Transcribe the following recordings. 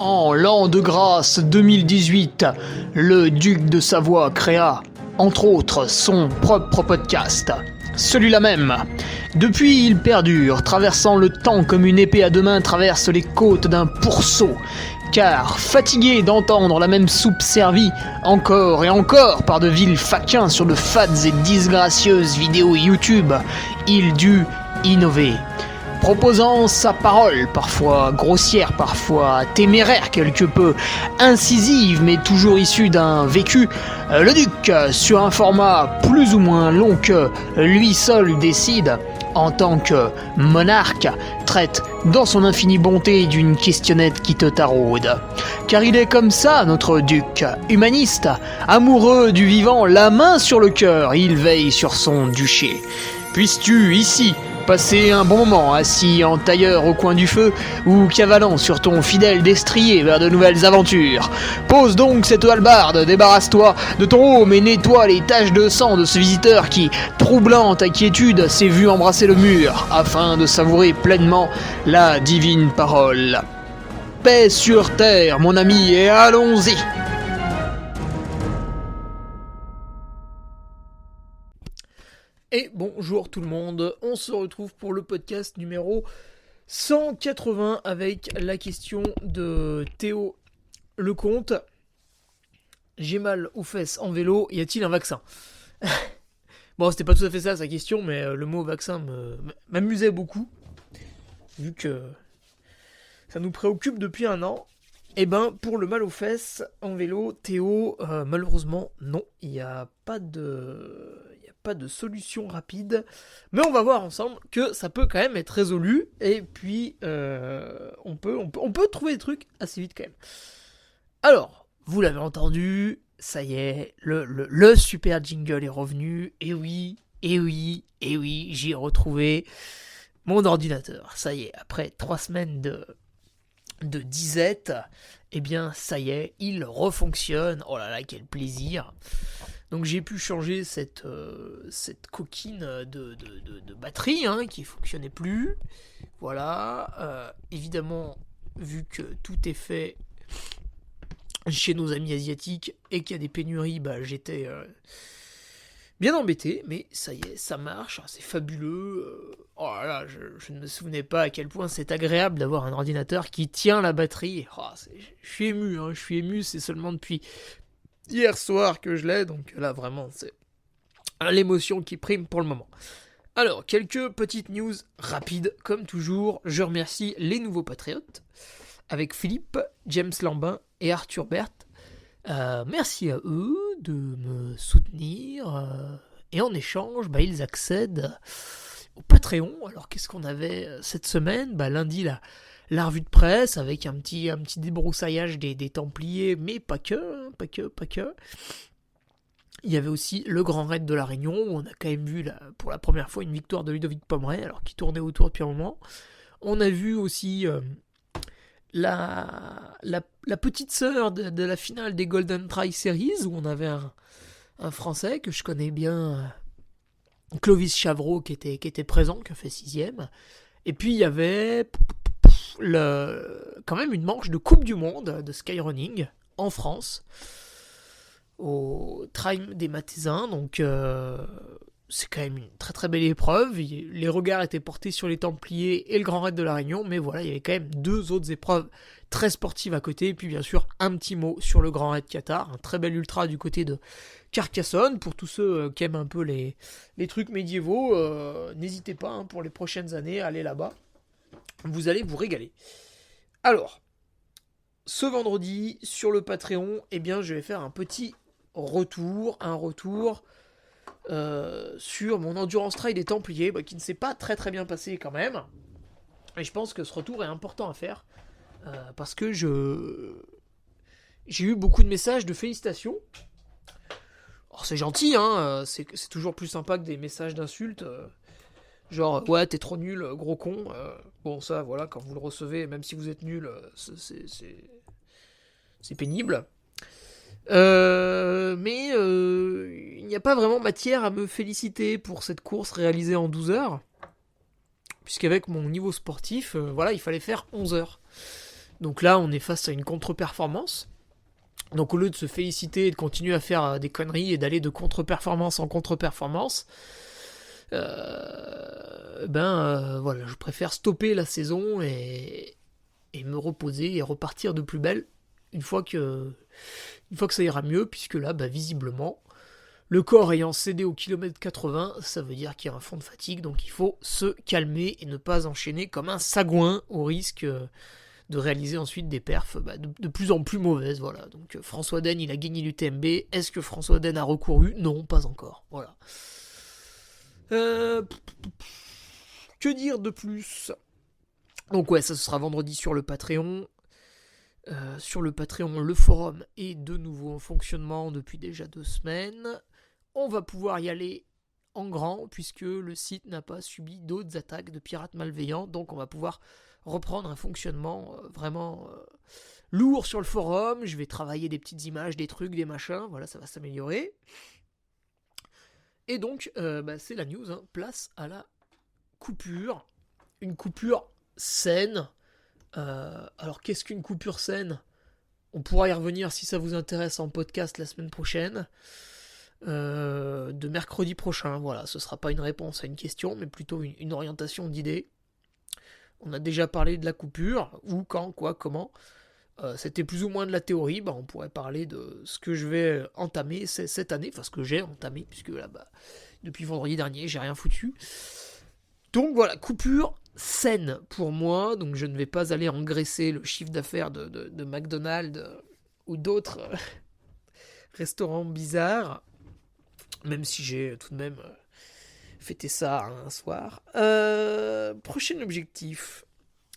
En l'an de grâce 2018, le duc de Savoie créa, entre autres, son propre podcast. Celui-là même. Depuis, il perdure, traversant le temps comme une épée à deux mains traverse les côtes d'un pourceau. Car, fatigué d'entendre la même soupe servie, encore et encore par de vils faquins sur de fades et disgracieuses vidéos YouTube, il dut innover. Proposant sa parole, parfois grossière, parfois téméraire quelque peu, incisive mais toujours issue d'un vécu, le duc, sur un format plus ou moins long que lui seul décide, en tant que monarque, traite dans son infinie bonté d'une questionnette qui te taraude. Car il est comme ça, notre duc, humaniste, amoureux du vivant, la main sur le cœur, il veille sur son duché. Puisses-tu, ici, passer un bon moment assis en tailleur au coin du feu ou cavalant sur ton fidèle destrier vers de nouvelles aventures. Pose donc cette hallebarde, débarrasse-toi de ton home et nettoie les taches de sang de ce visiteur qui, troublant ta quiétude, s'est vu embrasser le mur afin de savourer pleinement la divine parole. Paix sur terre, mon ami, et allons-y! Et bonjour tout le monde, on se retrouve pour le podcast numéro 180 avec la question de Théo Lecomte. J'ai mal aux fesses en vélo, y a-t-il un vaccin? Bon, c'était pas tout à fait ça sa question, mais le mot vaccin m'amusait beaucoup, vu que ça nous préoccupe depuis un an. Et ben, pour le mal aux fesses en vélo, Théo, malheureusement, non, il n'y a pas de solution rapide, mais on va voir ensemble que ça peut quand même être résolu, et puis on peut trouver des trucs assez vite quand même. Alors, vous l'avez entendu, ça y est, le super jingle est revenu, et oui, j'ai retrouvé mon ordinateur. Ça y est, après 3 semaines de disette, eh bien ça y est, il refonctionne. Oh là là, quel plaisir. Donc j'ai pu changer cette coquine de batterie qui fonctionnait plus. Voilà. Évidemment, vu que tout est fait chez nos amis asiatiques et qu'il y a des pénuries, j'étais bien embêté, mais ça y est, ça marche, c'est fabuleux. Oh là là, je ne me souvenais pas à quel point c'est agréable d'avoir un ordinateur qui tient la batterie. Oh, je suis ému, c'est seulement depuis hier soir que je l'ai, donc là vraiment c'est l'émotion qui prime pour le moment. Alors, quelques petites news rapides, comme toujours. Je remercie les nouveaux patriotes, avec Philippe, James Lambin et Arthur Berthe. Merci à eux de me soutenir, et en échange, ils accèdent au Patreon. Alors qu'est-ce qu'on avait cette semaine? Lundi, la revue de presse avec un petit débroussaillage des Templiers, mais pas que. Il y avait aussi le Grand Raid de la Réunion, où on a quand même vu pour la première fois une victoire de Ludovic Pomeray, alors qu'il tournait autour depuis un moment. On a vu aussi la petite sœur de la finale des Golden Try Series, où on avait un Français que je connais bien, Clovis Chavreau, qui était présent, qui a fait 6ème. Et puis il y avait quand même une manche de Coupe du Monde de skyrunning en France, au Trime des Mathésins, donc c'est quand même une très très belle épreuve. Les regards étaient portés sur les Templiers et le Grand Raid de la Réunion, mais voilà, il y avait quand même 2 autres épreuves très sportives à côté, et puis bien sûr un petit mot sur le Grand Raid Qatar, un très bel ultra du côté de Carcassonne. Pour tous ceux qui aiment un peu les trucs médiévaux, n'hésitez pas pour les prochaines années à aller là-bas, vous allez vous régaler. Alors, ce vendredi sur le Patreon, eh bien je vais faire un petit retour sur mon Endurance Trail des Templiers, qui ne s'est pas très très bien passé quand même. Et je pense que ce retour est important à faire, parce que j'ai eu beaucoup de messages de félicitations. Alors c'est gentil, c'est toujours plus sympa que des messages d'insultes, genre ouais t'es trop nul, gros con. Bon ça voilà, quand vous le recevez, même si vous êtes nul, c'est pénible. Mais il n'y a pas vraiment matière à me féliciter pour cette course réalisée en 12 heures, puisqu'avec mon niveau sportif, il fallait faire 11 heures. Donc là, on est face à une contre-performance. Donc au lieu de se féliciter et de continuer à faire des conneries et d'aller de contre-performance en contre-performance, voilà, je préfère stopper la saison et me reposer et repartir de plus belle une fois que ça ira mieux, puisque là, visiblement, le corps ayant cédé au kilomètre 80, ça veut dire qu'il y a un fond de fatigue, donc il faut se calmer et ne pas enchaîner comme un sagouin au risque de réaliser ensuite des perfs de plus en plus mauvaises. Voilà. Donc François Den, il a gagné l'UTMB. Est-ce que François Den a recouru ? Non, pas encore. Voilà. Que dire de plus ? Donc ouais, ça sera vendredi sur le Patreon. Sur le Patreon, le forum est de nouveau en fonctionnement depuis déjà 2 semaines. On va pouvoir y aller en grand puisque le site n'a pas subi d'autres attaques de pirates malveillants. Donc on va pouvoir reprendre un fonctionnement vraiment lourd sur le forum. Je vais travailler des petites images, des trucs, des machins. Voilà, ça va s'améliorer. Et donc, c'est la news. Place à la coupure. Une coupure saine. Alors, qu'est-ce qu'une coupure saine ? On pourra y revenir si ça vous intéresse en podcast la semaine prochaine. De mercredi prochain. Voilà, ce sera pas une réponse à une question, mais plutôt une orientation d'idées. On a déjà parlé de la coupure, où, quand, quoi, comment. C'était plus ou moins de la théorie. On pourrait parler de ce que je vais entamer cette année, enfin ce que j'ai entamé, puisque là, depuis vendredi dernier, j'ai rien foutu. Donc voilà, coupure saine pour moi. Donc je ne vais pas aller engraisser le chiffre d'affaires de McDonald's ou d'autres restaurants bizarres, même si j'ai tout de même fêté ça un soir. Prochain objectif.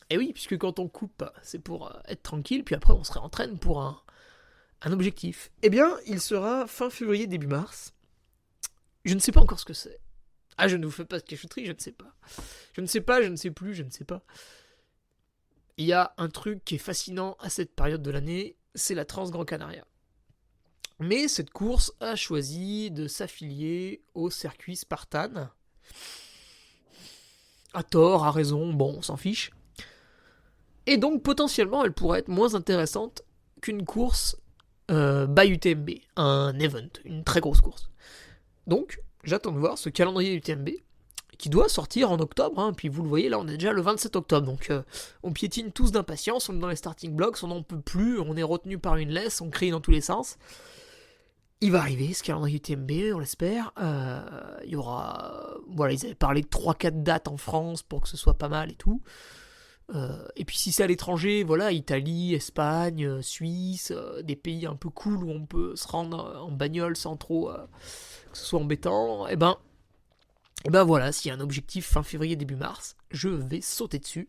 Et oui, puisque quand on coupe, c'est pour être tranquille, puis après on se réentraîne pour un objectif. Eh bien, il sera fin février, début mars. Je ne sais pas encore ce que c'est. Ah, je ne vous fais pas de cachotterie, je ne sais pas. Je ne sais pas, je ne sais plus, je ne sais pas. Il y a un truc qui est fascinant à cette période de l'année, c'est la Trans-Gran Canaria. Mais cette course a choisi de s'affilier au circuit Spartan. À tort, à raison, bon, on s'en fiche. Et donc, potentiellement, elle pourrait être moins intéressante qu'une course by UTMB, un event, une très grosse course. Donc, j'attends de voir ce calendrier UTMB, qui doit sortir en octobre, puis vous le voyez, là, on est déjà le 27 octobre, donc on piétine tous d'impatience, on est dans les starting blocks, on n'en peut plus, on est retenu par une laisse, on crie dans tous les sens. Il va arriver, ce calendrier UTMB, on l'espère. Il y aura... Voilà, ils avaient parlé de 3-4 dates en France pour que ce soit pas mal et tout. Et puis si c'est à l'étranger, voilà, Italie, Espagne, Suisse, des pays un peu cool où on peut se rendre en bagnole sans trop que ce soit embêtant, et ben voilà, s'il y a un objectif fin février, début mars, je vais sauter dessus.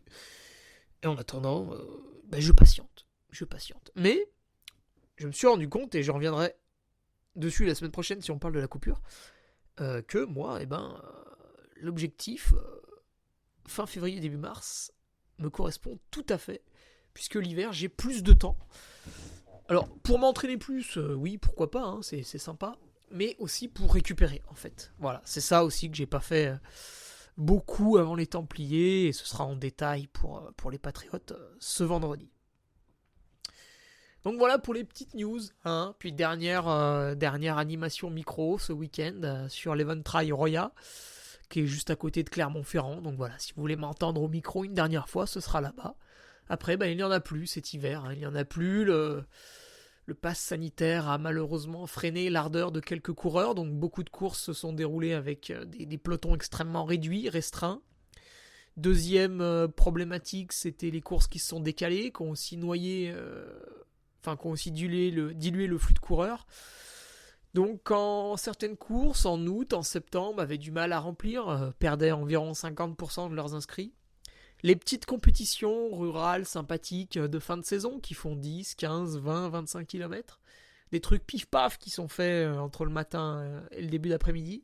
Et en attendant, je patiente. Mais je me suis rendu compte, et je reviendrai dessus la semaine prochaine si on parle de la coupure, que moi, l'objectif fin février, début mars me correspond tout à fait, puisque l'hiver, j'ai plus de temps. Alors, pour m'entraîner plus, oui, pourquoi pas, c'est sympa, mais aussi pour récupérer, en fait. Voilà, c'est ça aussi que j'ai pas fait beaucoup avant les Templiers, et ce sera en détail pour les Patriotes ce vendredi. Donc voilà pour les petites news, Puis dernière animation micro ce week-end sur l'Eventbrite Roya, qui est juste à côté de Clermont-Ferrand. Donc voilà, si vous voulez m'entendre au micro une dernière fois, ce sera là-bas. Après, il n'y en a plus cet hiver, il n'y en a plus. Le pass sanitaire a malheureusement freiné l'ardeur de quelques coureurs, donc beaucoup de courses se sont déroulées avec des pelotons extrêmement réduits, restreints. Deuxième problématique, c'était les courses qui se sont décalées, qui ont aussi dilué le flux de coureurs. Donc quand certaines courses, en août, en septembre, avaient du mal à remplir, perdaient environ 50% de leurs inscrits, les petites compétitions rurales sympathiques de fin de saison qui font 10, 15, 20, 25 km, des trucs pif-paf qui sont faits entre le matin et le début d'après-midi,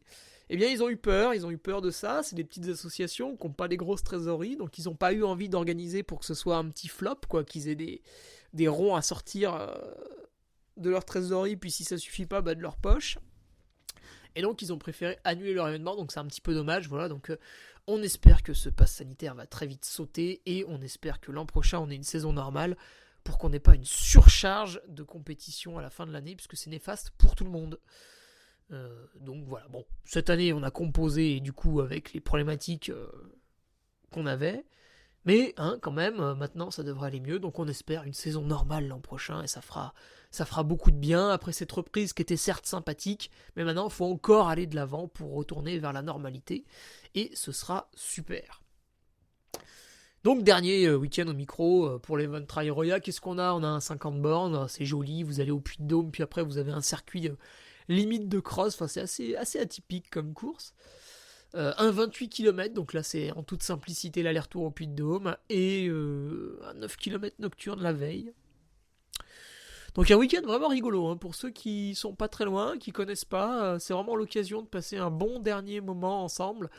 eh bien ils ont eu peur de ça. C'est des petites associations qui n'ont pas des grosses trésoreries, donc ils n'ont pas eu envie d'organiser pour que ce soit un petit flop, qu'ils aient des ronds à sortir de leur trésorerie, puis si ça suffit pas, de leur poche. Et donc ils ont préféré annuler leur événement, donc c'est un petit peu dommage, voilà. Donc on espère que ce pass sanitaire va très vite sauter, et on espère que l'an prochain on ait une saison normale, pour qu'on n'ait pas une surcharge de compétition à la fin de l'année, puisque c'est néfaste pour tout le monde. Donc voilà, bon, cette année on a composé du coup avec les problématiques qu'on avait, mais quand même, maintenant ça devrait aller mieux, donc on espère une saison normale l'an prochain, et ça fera beaucoup de bien après cette reprise qui était certes sympathique, mais maintenant il faut encore aller de l'avant pour retourner vers la normalité, et ce sera super. Donc dernier week-end au micro pour les Von Trail Roya, qu'est-ce qu'on a ? On a un 50 bornes, c'est joli, vous allez au Puy-de-Dôme, puis après vous avez un circuit limite de cross, enfin c'est assez atypique comme course. Un 28 km, donc là c'est en toute simplicité l'aller-retour au Puy-de-Dôme, et un 9 km nocturne la veille. Donc un week-end vraiment rigolo, pour ceux qui sont pas très loin, qui connaissent pas, c'est vraiment l'occasion de passer un bon dernier moment ensemble.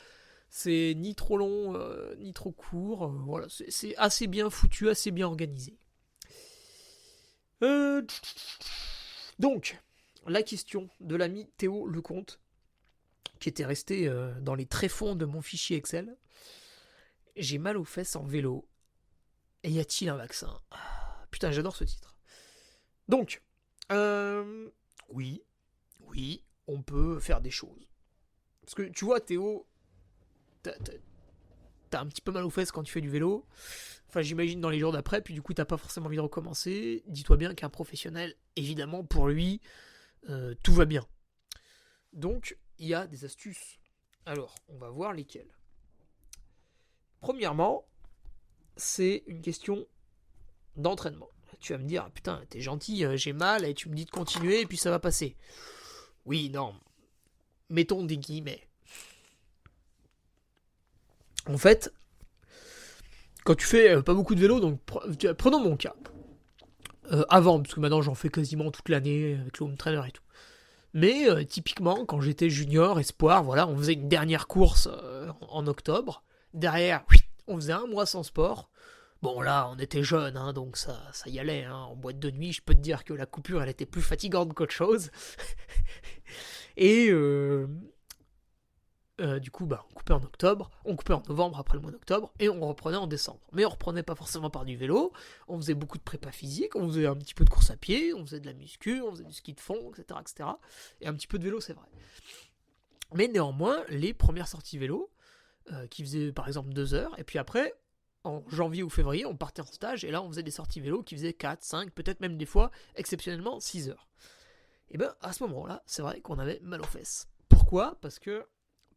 C'est ni trop long, ni trop court, voilà, c'est assez bien foutu, assez bien organisé. Donc, la question de l'ami Théo Lecomte, qui était resté dans les tréfonds de mon fichier Excel. J'ai mal aux fesses en vélo. Et y a-t-il un vaccin ? Putain, j'adore ce titre. Donc, oui, on peut faire des choses. Parce que tu vois, Théo, t'as un petit peu mal aux fesses quand tu fais du vélo. Enfin, j'imagine dans les jours d'après, puis du coup, t'as pas forcément envie de recommencer. Dis-toi bien qu'un professionnel, évidemment, pour lui, tout va bien. Donc, il y a des astuces. Alors, on va voir lesquelles. Premièrement, c'est une question d'entraînement. Tu vas me dire, putain, t'es gentil, j'ai mal, et tu me dis de continuer, et puis ça va passer. Oui, non. Mettons des guillemets. En fait, quand tu fais pas beaucoup de vélo, donc prenons mon cas. Avant, parce que maintenant j'en fais quasiment toute l'année avec le home trainer et tout. Mais typiquement, quand j'étais junior, espoir, voilà, on faisait une dernière course en octobre. Derrière, on faisait un mois sans sport. Bon, là, on était jeunes, donc ça y allait. En boîte de nuit, je peux te dire que la coupure, elle était plus fatigante qu'autre chose. Et du coup, on coupait en octobre, on coupait en novembre après le mois d'octobre, et on reprenait en décembre. Mais on reprenait pas forcément par du vélo, on faisait beaucoup de prépa physique, on faisait un petit peu de course à pied, on faisait de la muscu, on faisait du ski de fond, etc. Et un petit peu de vélo, c'est vrai. Mais néanmoins, les premières sorties vélo, qui faisaient par exemple 2 heures, et puis après, en janvier ou février, on partait en stage, et là on faisait des sorties vélo qui faisaient 4, 5, peut-être même des fois, exceptionnellement, 6 heures. Et à ce moment-là, c'est vrai qu'on avait mal aux fesses. Pourquoi ? Parce que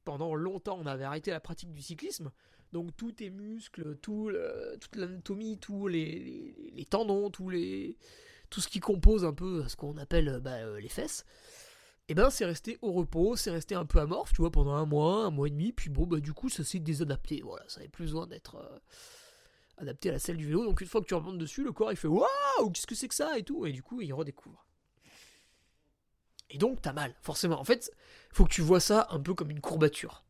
pendant longtemps, on avait arrêté la pratique du cyclisme, donc tous tes muscles, toute l'anatomie, tous les tendons, tout ce qui compose un peu ce qu'on appelle les fesses, et c'est resté au repos, c'est resté un peu amorphe, tu vois, pendant un mois et demi, puis du coup, ça s'est désadapté, voilà, ça n'avait plus besoin d'être adapté à la selle du vélo, donc une fois que tu remontes dessus, le corps, il fait « Waouh, qu'est-ce que c'est que ça ?» et tout, et du coup, il redécouvre. Et donc, t'as mal, forcément. En fait, faut que tu vois ça un peu comme une courbature.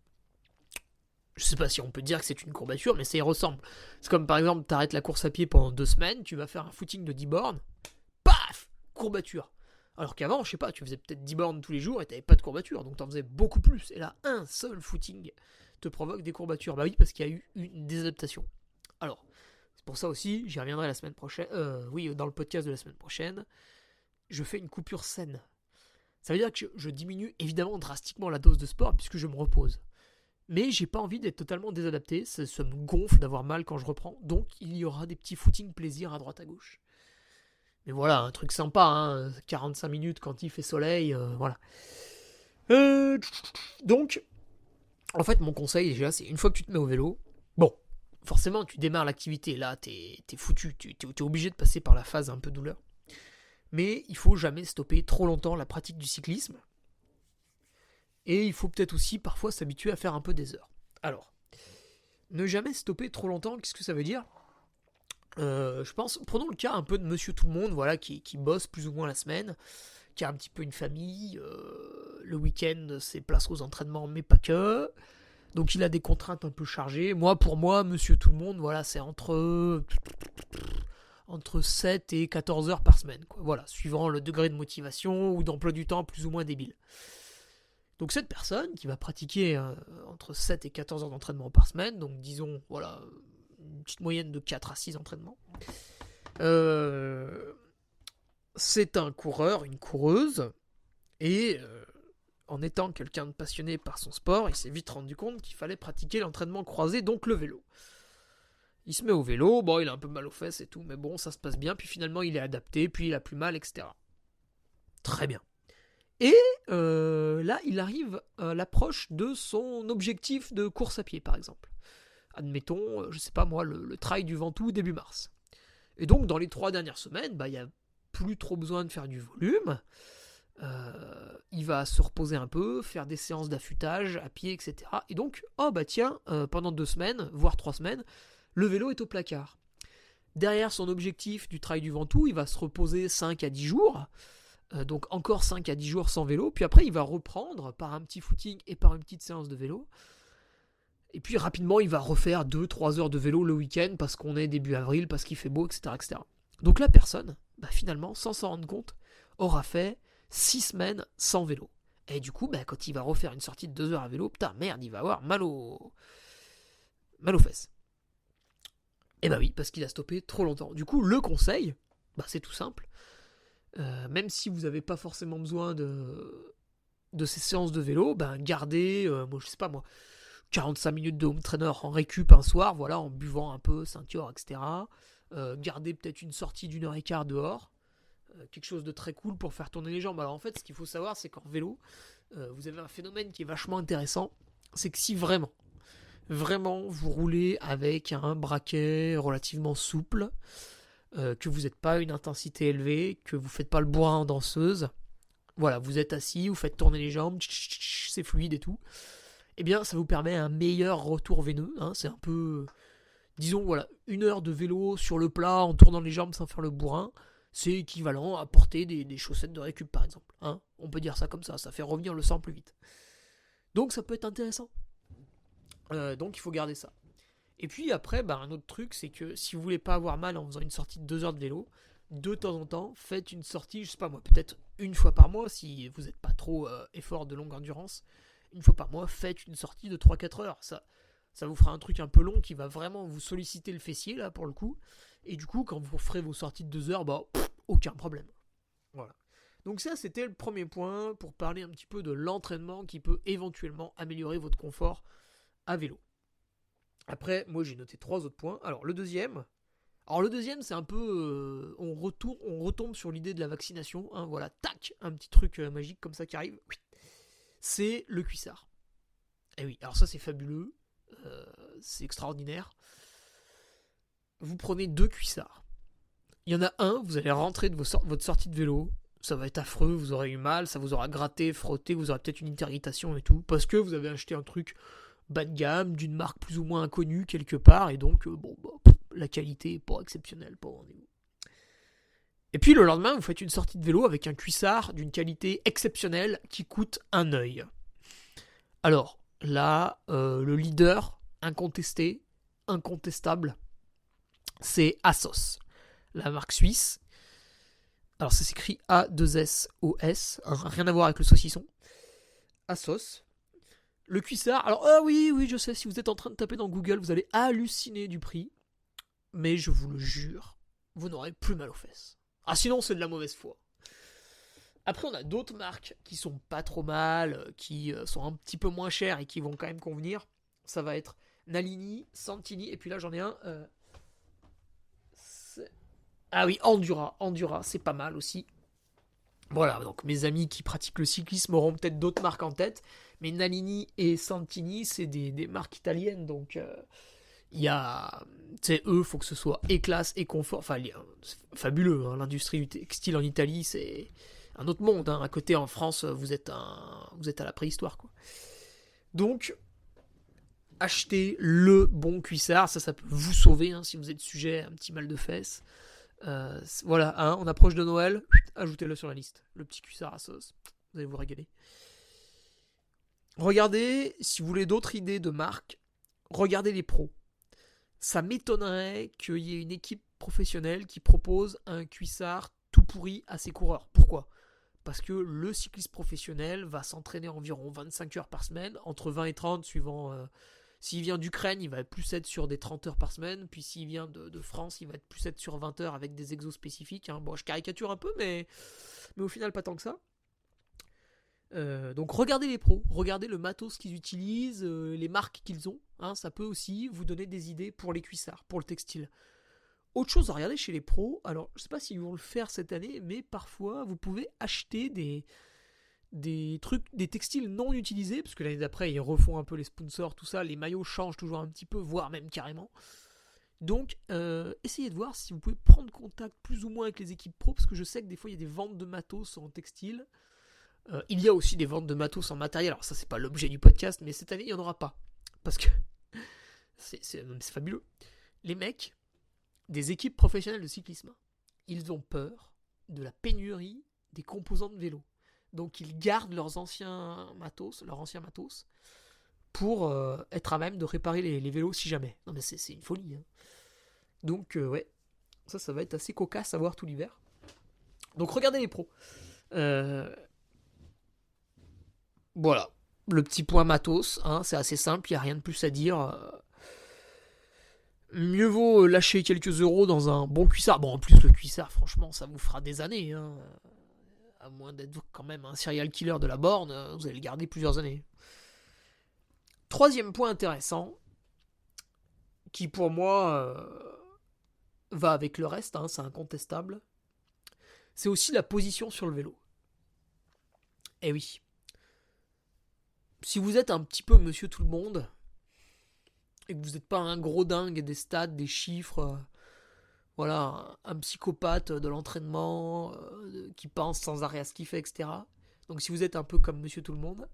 Je sais pas si on peut dire que c'est une courbature, mais ça y ressemble. C'est comme, par exemple, t'arrêtes la course à pied pendant 2 semaines, tu vas faire un footing de 10 bornes, paf, courbature. Alors qu'avant, je sais pas, tu faisais peut-être 10 bornes tous les jours et t'avais pas de courbature, donc t'en faisais beaucoup plus. Et là, un seul footing te provoque des courbatures. Bah oui, parce qu'il y a eu une désadaptation. Alors, c'est pour ça aussi, j'y reviendrai la semaine prochaine, dans le podcast de la semaine prochaine, je fais une coupure saine. Ça veut dire que je diminue évidemment drastiquement la dose de sport puisque je me repose. Mais j'ai pas envie d'être totalement désadapté, ça me gonfle d'avoir mal quand je reprends, donc il y aura des petits footings plaisir à droite à gauche. Mais voilà, un truc sympa, 45 minutes quand il fait soleil, voilà. Donc, en fait, mon conseil déjà, c'est une fois que tu te mets au vélo, bon, forcément tu démarres l'activité, là t'es foutu, t'es obligé de passer par la phase un peu douleur. Mais il faut jamais stopper trop longtemps la pratique du cyclisme. Et il faut peut-être aussi parfois s'habituer à faire un peu des heures. Alors, ne jamais stopper trop longtemps, qu'est-ce que ça veut dire ? Je pense, prenons le cas un peu de Monsieur Tout-le-Monde, voilà, qui bosse plus ou moins la semaine, qui a un petit peu une famille, le week-end c'est place aux entraînements, mais pas que. Donc il a des contraintes un peu chargées. Pour moi, Monsieur Tout-le-Monde, voilà, c'est entre 7 et 14 heures par semaine, quoi. Voilà, suivant le degré de motivation ou d'emploi du temps plus ou moins débile. Donc cette personne qui va pratiquer entre 7 et 14 heures d'entraînement par semaine, donc disons, voilà, une petite moyenne de 4 à 6 entraînements, C'est un coureur, une coureuse, et en étant quelqu'un de passionné par son sport, il s'est vite rendu compte qu'il fallait pratiquer l'entraînement croisé, donc le vélo. Il se met au vélo, bon, il a un peu mal aux fesses et tout, mais bon, ça se passe bien, puis finalement il est adapté, puis il a plus mal, etc. Très bien. Et là, il arrive à l'approche de son objectif de course à pied, par exemple. Admettons, je sais pas moi, le trail du Ventoux début mars. Et donc, dans les 3 dernières semaines, il n'y a plus trop besoin de faire du volume. Il va se reposer un peu, faire des séances d'affûtage à pied, etc. Et donc, pendant 2 semaines, voire 3 semaines, le vélo est au placard. Derrière son objectif du trail du Ventoux, il va se reposer 5 à 10 jours. Donc encore 5 à 10 jours sans vélo. Puis après, il va reprendre par un petit footing et par une petite séance de vélo. Et puis rapidement, il va refaire 2-3 heures de vélo le week-end parce qu'on est début avril, parce qu'il fait beau, etc. etc. Donc la personne, finalement, sans s'en rendre compte, aura fait 6 semaines sans vélo. Et du coup, quand il va refaire une sortie de 2 heures à vélo, putain, merde, il va avoir mal aux fesses. Et oui, parce qu'il a stoppé trop longtemps. Du coup, le conseil, c'est tout simple. Même si vous n'avez pas forcément besoin de ces séances de vélo, gardez, 45 minutes de home trainer en récup un soir, voilà, en buvant un peu, ceinture, etc. Gardez peut-être une sortie d'1h15 dehors, quelque chose de très cool pour faire tourner les jambes. Alors en fait, ce qu'il faut savoir, c'est qu'en vélo, vous avez un phénomène qui est vachement intéressant, c'est que si vraiment, vous roulez avec un braquet relativement souple, que vous n'êtes pas une intensité élevée, que vous ne faites pas le bourrin en danseuse, voilà, vous êtes assis, vous faites tourner les jambes, c'est fluide et tout, eh bien ça vous permet un meilleur retour veineux, hein, c'est un peu, disons, voilà, 1 heure de vélo sur le plat en tournant les jambes sans faire le bourrin, c'est équivalent à porter des chaussettes de récup par exemple, hein, on peut dire ça comme ça fait revenir le sang plus vite. Donc ça peut être intéressant. Donc il faut garder ça. Et puis après, un autre truc, c'est que si vous voulez pas avoir mal en faisant une sortie de 2 heures de vélo, de temps en temps, faites une sortie, je sais pas moi, peut-être une fois par mois, si vous n'êtes pas trop effort de longue endurance, une fois par mois, faites une sortie de 3-4 heures. Ça vous fera un truc un peu long qui va vraiment vous solliciter le fessier, là, pour le coup. Et du coup, quand vous ferez vos sorties de 2 heures, aucun problème. Voilà. Donc ça, c'était le premier point pour parler un petit peu de l'entraînement qui peut éventuellement améliorer votre confort à vélo. Après, moi j'ai noté 3 autres points. Alors le deuxième, c'est un peu, on retombe sur l'idée de la vaccination. Hein, voilà, tac, un petit truc magique comme ça qui arrive. C'est le cuissard. Et oui, alors ça c'est fabuleux, c'est extraordinaire. Vous prenez 2 cuissards. Il y en a un, vous allez rentrer de votre sortie de vélo. Ça va être affreux, vous aurez eu mal, ça vous aura gratté, frotté, vous aurez peut-être une interritation et tout, parce que vous avez acheté un truc bas de gamme, d'une marque plus ou moins inconnue quelque part, et donc la qualité n'est pas exceptionnelle, pas au rendez-vous. Et puis le lendemain, vous faites une sortie de vélo avec un cuissard d'une qualité exceptionnelle qui coûte un œil. Alors là, le leader incontesté, incontestable, c'est Assos, la marque suisse. Alors ça s'écrit A2SOS, rien à voir avec le saucisson. Assos. Le cuissard, alors oui, je sais, si vous êtes en train de taper dans Google, vous allez halluciner du prix. Mais je vous le jure, vous n'aurez plus mal aux fesses. Ah sinon, c'est de la mauvaise foi. Après, on a d'autres marques qui sont pas trop mal, qui sont un petit peu moins chères et qui vont quand même convenir. Ça va être Nalini, Santini, et puis là j'en ai un... Ah oui, Endura, c'est pas mal aussi. Voilà, donc mes amis qui pratiquent le cyclisme auront peut-être d'autres marques en tête, mais Nalini et Santini, c'est des marques italiennes, donc il y a... Tu sais, eux, faut que ce soit et classe et confort, enfin, c'est fabuleux, hein, l'industrie du textile en Italie, c'est un autre monde, hein. À côté, en France, vous êtes à la préhistoire, quoi. Donc, achetez le bon cuissard, ça peut vous sauver, hein, si vous êtes sujet à un petit mal de fesses. Voilà, hein, on approche de Noël, ajoutez-le sur la liste. Le petit cuissard à sauce, vous allez vous régaler. Regardez, si vous voulez d'autres idées de marques, regardez les pros. Ça m'étonnerait qu'il y ait une équipe professionnelle qui propose un cuissard tout pourri à ses coureurs. Pourquoi ? Parce que le cycliste professionnel va s'entraîner environ 25 heures par semaine, entre 20 et 30 suivant S'il vient d'Ukraine, il va plus être sur des 30 heures par semaine. Puis s'il vient de France, il va plus être sur 20 heures avec des exos spécifiques. Bon, je caricature un peu, mais au final, pas tant que ça. Donc regardez les pros, regardez le matos qu'ils utilisent, les marques qu'ils ont. Ça peut aussi vous donner des idées pour les cuissards, pour le textile. Autre chose à regarder chez les pros, alors je sais pas s'ils vont le faire cette année, mais parfois vous pouvez acheter des trucs, des textiles non utilisés, parce que l'année d'après ils refont un peu les sponsors, tout ça, les maillots changent toujours un petit peu, voire même carrément. Donc essayez de voir si vous pouvez prendre contact plus ou moins avec les équipes pro, parce que je sais que des fois il y a des ventes de matos en textile. Il y a aussi des ventes de matos en matériel, alors ça c'est pas l'objet du podcast, mais cette année il n'y en aura pas, parce que c'est fabuleux. Les mecs des équipes professionnelles de cyclisme, ils ont peur de la pénurie des composants de vélo. Donc ils gardent leurs anciens matos, pour être à même de réparer les vélos si jamais. Non mais c'est une folie. Donc ouais, ça va être assez cocasse à voir tout l'hiver. Donc regardez les pros. Voilà, le petit point matos, c'est assez simple, il n'y a rien de plus à dire. Mieux vaut lâcher quelques euros dans un bon cuissard. Bon, en plus, le cuissard, franchement, ça vous fera des années. À moins d'être quand même un serial killer de la borne, vous allez le garder plusieurs années. Troisième point intéressant, qui pour moi va avec le reste, c'est incontestable, c'est aussi la position sur le vélo. Eh oui. Si vous êtes un petit peu monsieur tout le monde, et que vous n'êtes pas un gros dingue des stats, des chiffres, voilà, un psychopathe de l'entraînement, qui pense sans arrêt à ce qu'il fait, etc. Donc si vous êtes un peu comme monsieur tout le monde,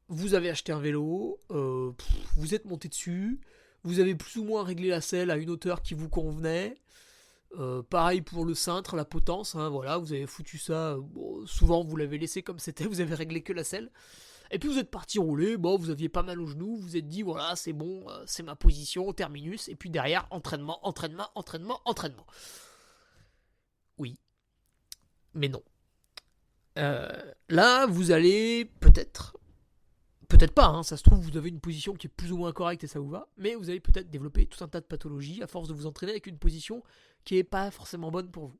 vous avez acheté un vélo, vous êtes monté dessus, vous avez plus ou moins réglé la selle à une hauteur qui vous convenait. Pareil pour le cintre, la potence, voilà, vous avez foutu ça, souvent vous l'avez laissé comme c'était, vous avez réglé que la selle. Et puis vous êtes parti rouler, vous aviez pas mal au genou, vous êtes dit voilà c'est bon, c'est ma position, terminus, et puis derrière entraînement. Oui, mais non. Là vous allez peut-être pas, ça se trouve vous avez une position qui est plus ou moins correcte et ça vous va, mais vous allez peut-être développer tout un tas de pathologies à force de vous entraîner avec une position qui n'est pas forcément bonne pour vous.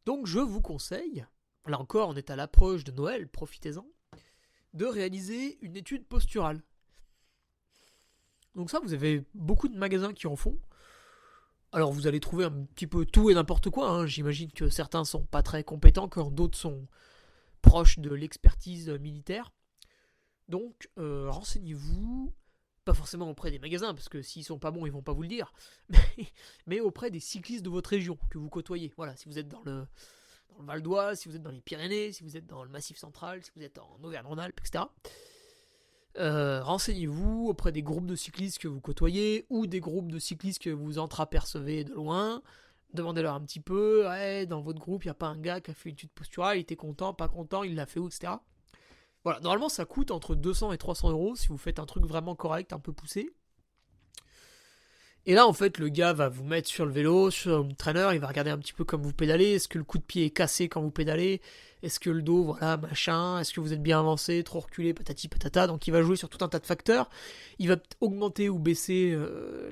Donc je vous conseille, là encore on est à l'approche de Noël, profitez-en, de réaliser une étude posturale. Donc ça, vous avez beaucoup de magasins qui en font. Alors vous allez trouver un petit peu tout et n'importe quoi. J'imagine que certains sont pas très compétents, quand d'autres sont proches de l'expertise militaire. Donc renseignez-vous, pas forcément auprès des magasins, parce que s'ils sont pas bons, ils vont pas vous le dire, mais auprès des cyclistes de votre région que vous côtoyez. Voilà, si vous êtes dans le Val d'Oise, si vous êtes dans les Pyrénées, si vous êtes dans le Massif central, si vous êtes en Auvergne-Rhône-Alpes, etc. Renseignez-vous auprès des groupes de cyclistes que vous côtoyez ou des groupes de cyclistes que vous entreapercevez de loin. Demandez-leur un petit peu, dans votre groupe, il n'y a pas un gars qui a fait une étude posturale, il était content, pas content, il l'a fait où, etc. Voilà, normalement ça coûte entre 200 et 300 euros si vous faites un truc vraiment correct, un peu poussé. Et là, en fait, le gars va vous mettre sur le vélo, sur le trainer, il va regarder un petit peu comme vous pédalez. Est-ce que le coup de pied est cassé quand vous pédalez? Est-ce que le dos, voilà, machin? Est-ce que vous êtes bien avancé, trop reculé, patati patata? Donc il va jouer sur tout un tas de facteurs. Il va augmenter ou baisser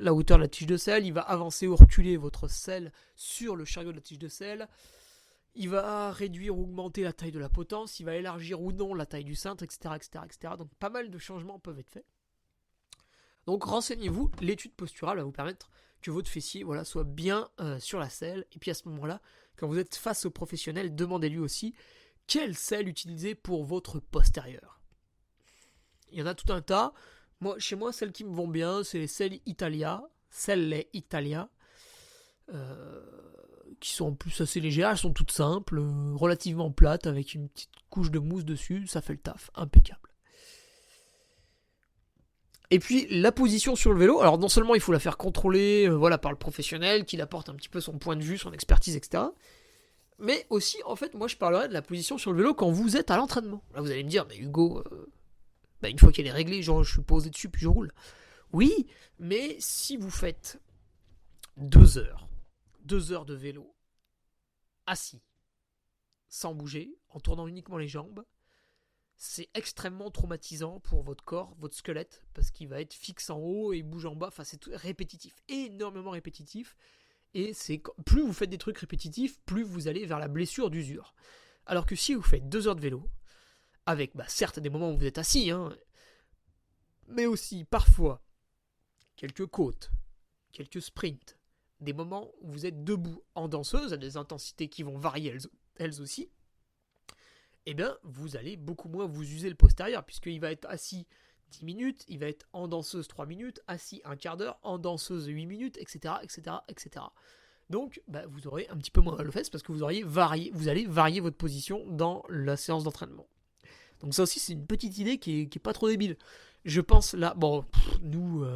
la hauteur de la tige de selle. Il va avancer ou reculer votre selle sur le chariot de la tige de selle. Il va réduire ou augmenter la taille de la potence. Il va élargir ou non la taille du cintre, etc., etc., etc. Donc pas mal de changements peuvent être faits. Donc renseignez-vous, l'étude posturale va vous permettre que votre fessier soit bien sur la selle. Et puis à ce moment-là, quand vous êtes face au professionnel, demandez-lui aussi quelle selle utiliser pour votre postérieur. Il y en a tout un tas. Chez moi, celles qui me vont bien, c'est les selles Italia, qui sont en plus assez légères. Elles sont toutes simples, relativement plates, avec une petite couche de mousse dessus. Ça fait le taf, impeccable. Et puis la position sur le vélo, alors non seulement il faut la faire contrôler par le professionnel, qui apporte un petit peu son point de vue, son expertise, etc. Mais aussi, en fait, moi je parlerai de la position sur le vélo quand vous êtes à l'entraînement. Là vous allez me dire, mais Hugo, une fois qu'elle est réglée, genre je suis posé dessus puis je roule. Oui, mais si vous faites 2 heures de vélo, assis, sans bouger, en tournant uniquement les jambes, c'est extrêmement traumatisant pour votre corps, votre squelette, parce qu'il va être fixe en haut et bouge en bas. Enfin, c'est répétitif, énormément répétitif. Et plus vous faites des trucs répétitifs, plus vous allez vers la blessure d'usure. Alors que si vous faites 2 heures de vélo, avec certes des moments où vous êtes assis, mais aussi parfois quelques côtes, quelques sprints, des moments où vous êtes debout en danseuse à des intensités qui vont varier elles aussi, eh bien vous allez beaucoup moins vous user le postérieur, puisqu'il va être assis 10 minutes, il va être en danseuse 3 minutes, assis un quart d'heure, en danseuse 8 minutes, etc. etc., etc. Donc vous aurez un petit peu moins mal aux fesses parce que vous allez varier votre position dans la séance d'entraînement. Donc ça aussi c'est une petite idée qui est pas trop débile. Je pense là, nous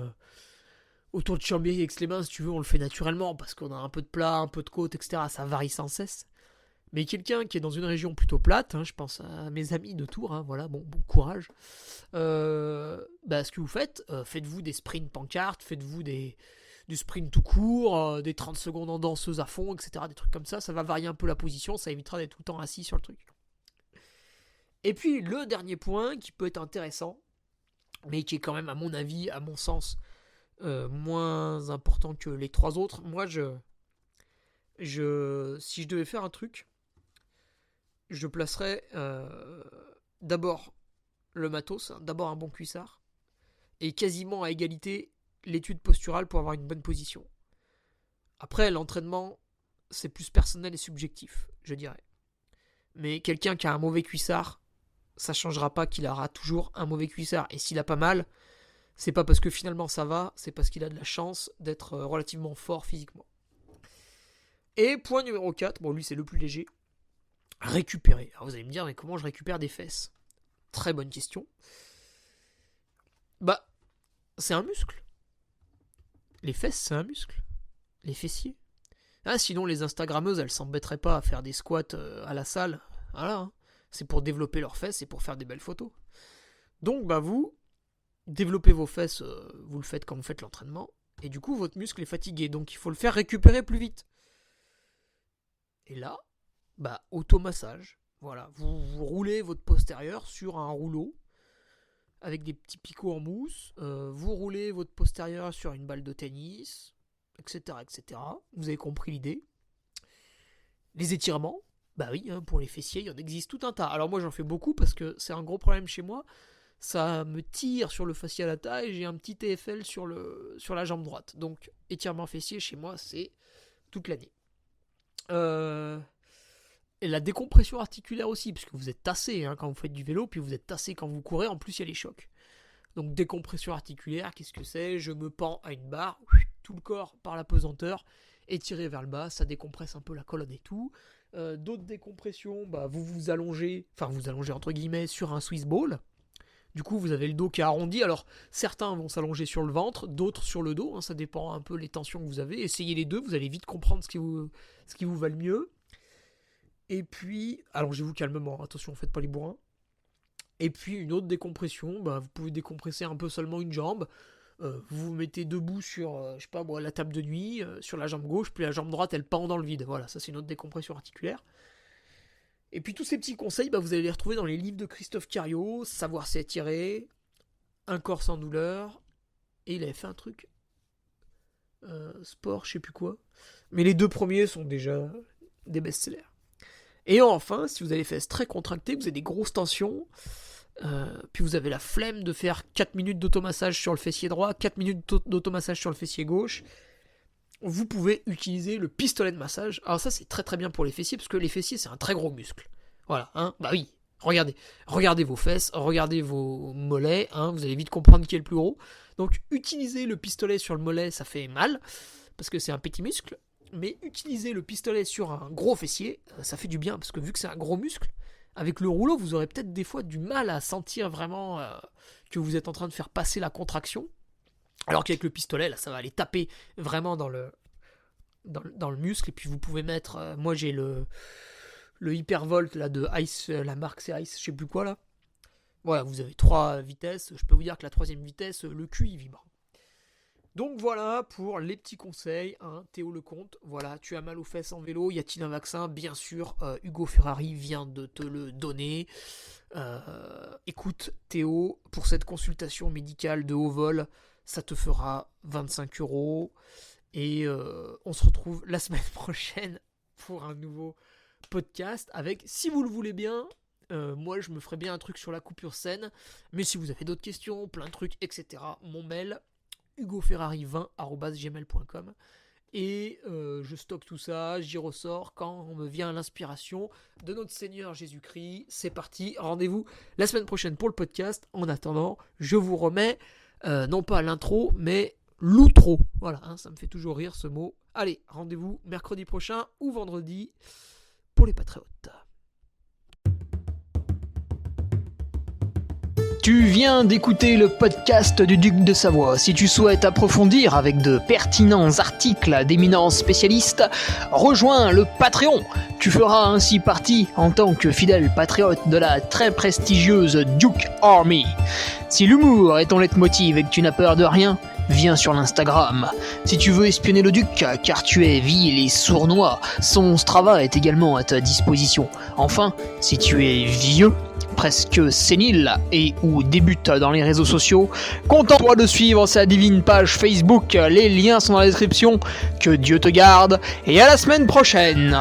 autour de Chambéry et Aix-les-Bains, si tu veux, on le fait naturellement parce qu'on a un peu de plat, un peu de côte, etc. Ça varie sans cesse. Mais quelqu'un qui est dans une région plutôt plate, je pense à mes amis de Tours, voilà, bon courage. Ce que vous faites, faites-vous des sprints pancartes, faites-vous du sprint tout court, des 30 secondes en danseuse à fond, etc. Des trucs comme ça, ça va varier un peu la position, ça évitera d'être tout le temps assis sur le truc. Et puis le dernier point qui peut être intéressant, mais qui est quand même à mon avis, à mon sens, moins important que les 3 autres. Moi, si je devais faire un truc, je placerais d'abord le matos, d'abord un bon cuissard, et quasiment à égalité l'étude posturale pour avoir une bonne position. Après, l'entraînement, c'est plus personnel et subjectif, je dirais. Mais quelqu'un qui a un mauvais cuissard, ça ne changera pas qu'il aura toujours un mauvais cuissard. Et s'il a pas mal, c'est pas parce que finalement ça va, c'est parce qu'il a de la chance d'être relativement fort physiquement. Et point numéro 4, lui c'est le plus léger, récupérer. Alors vous allez me dire, mais comment je récupère des fesses ? Très bonne question. C'est un muscle. Les fesses, c'est un muscle. Les fessiers. Sinon, les Instagrammeuses, elles s'embêteraient pas à faire des squats à la salle. Voilà. C'est pour développer leurs fesses et pour faire des belles photos. Donc, vous développez vos fesses, vous le faites quand vous faites l'entraînement. Et du coup, votre muscle est fatigué. Donc, il faut le faire récupérer plus vite. Et là, automassage. Voilà. Vous roulez votre postérieur sur un rouleau avec des petits picots en mousse. Vous roulez votre postérieur sur une balle de tennis, etc., etc. Vous avez compris l'idée. Les étirements, pour les fessiers, il y en existe tout un tas. Alors moi, j'en fais beaucoup parce que c'est un gros problème chez moi. Ça me tire sur le fascia lata et j'ai un petit TFL sur la jambe droite. Donc, étirement fessier, chez moi, c'est toute l'année. Et la décompression articulaire aussi, puisque vous êtes tassé quand vous faites du vélo, puis vous êtes tassé quand vous courez, en plus il y a les chocs. Donc décompression articulaire, qu'est-ce que c'est ? Je me pends à une barre, tout le corps par la pesanteur, étiré vers le bas, ça décompresse un peu la colonne et tout. D'autres décompressions, vous allongez entre guillemets sur un Swiss ball. Du coup vous avez le dos qui est arrondi, alors certains vont s'allonger sur le ventre, d'autres sur le dos, ça dépend un peu les tensions que vous avez. Essayez les deux, vous allez vite comprendre ce qui vous va le mieux. Et puis, allongez-vous calmement, attention, faites pas les bourrins. Et puis une autre décompression, vous pouvez décompresser un peu seulement une jambe. Vous vous mettez debout sur, la table de nuit, sur la jambe gauche, puis la jambe droite, elle pend dans le vide. Voilà, ça c'est une autre décompression articulaire. Et puis tous ces petits conseils, vous allez les retrouver dans les livres de Christophe Cario, Savoir s'étirer, Un corps sans douleur, et il avait fait un truc, sport, je sais plus quoi. Mais les 2 premiers sont déjà des best-sellers. Et enfin, si vous avez les fesses très contractées, vous avez des grosses tensions, puis vous avez la flemme de faire 4 minutes d'automassage sur le fessier droit, 4 minutes d'automassage sur le fessier gauche, vous pouvez utiliser le pistolet de massage. Alors ça, c'est très très bien pour les fessiers, parce que les fessiers, c'est un très gros muscle. Voilà, oui, regardez vos fesses, regardez vos mollets, vous allez vite comprendre qui est le plus gros. Donc, utiliser le pistolet sur le mollet, ça fait mal, parce que c'est un petit muscle. Mais utiliser le pistolet sur un gros fessier, ça fait du bien, parce que vu que c'est un gros muscle, avec le rouleau, vous aurez peut-être des fois du mal à sentir vraiment que vous êtes en train de faire passer la contraction, alors qu'avec le pistolet, là, ça va aller taper vraiment dans le muscle, et puis vous pouvez mettre, moi j'ai le Hypervolt là, de Ice, la marque c'est Ice, je sais plus quoi là. Voilà, vous avez 3 vitesses, je peux vous dire que la 3e vitesse, le cul il vibre. Donc voilà pour les petits conseils, hein, Théo Lecomte. Voilà, tu as mal aux fesses en vélo, y a-t-il un vaccin? Bien sûr, Hugo Ferrari vient de te le donner. Écoute, Théo, pour cette consultation médicale de haut vol, ça te fera 25 €. Et on se retrouve la semaine prochaine pour un nouveau podcast avec, si vous le voulez bien, moi je me ferai bien un truc sur la coupure saine, mais si vous avez d'autres questions, plein de trucs, etc., mon mail hugoferrari20@gmail.com, et je stocke tout ça, j'y ressors quand on me vient l'inspiration de notre Seigneur Jésus-Christ. C'est parti, rendez-vous la semaine prochaine pour le podcast. En attendant, je vous remets non pas l'intro, mais l'outro. Voilà, hein, ça me fait toujours rire ce mot. Allez, rendez-vous mercredi prochain ou vendredi pour les patriotes. Tu viens d'écouter le podcast du Duc de Savoie. Si tu souhaites approfondir avec de pertinents articles d'éminents spécialistes, rejoins le Patreon. Tu feras ainsi partie, en tant que fidèle patriote, de la très prestigieuse Duke Army. Si l'humour est ton leitmotiv et que tu n'as peur de rien, viens sur l'Instagram. Si tu veux espionner le Duc, car tu es vil et sournois, son Strava est également à ta disposition. Enfin, si tu es vieux, presque sénile et ou débute dans les réseaux sociaux, contente-toi de suivre sa divine page Facebook. Les liens sont dans la description. Que Dieu te garde et à la semaine prochaine.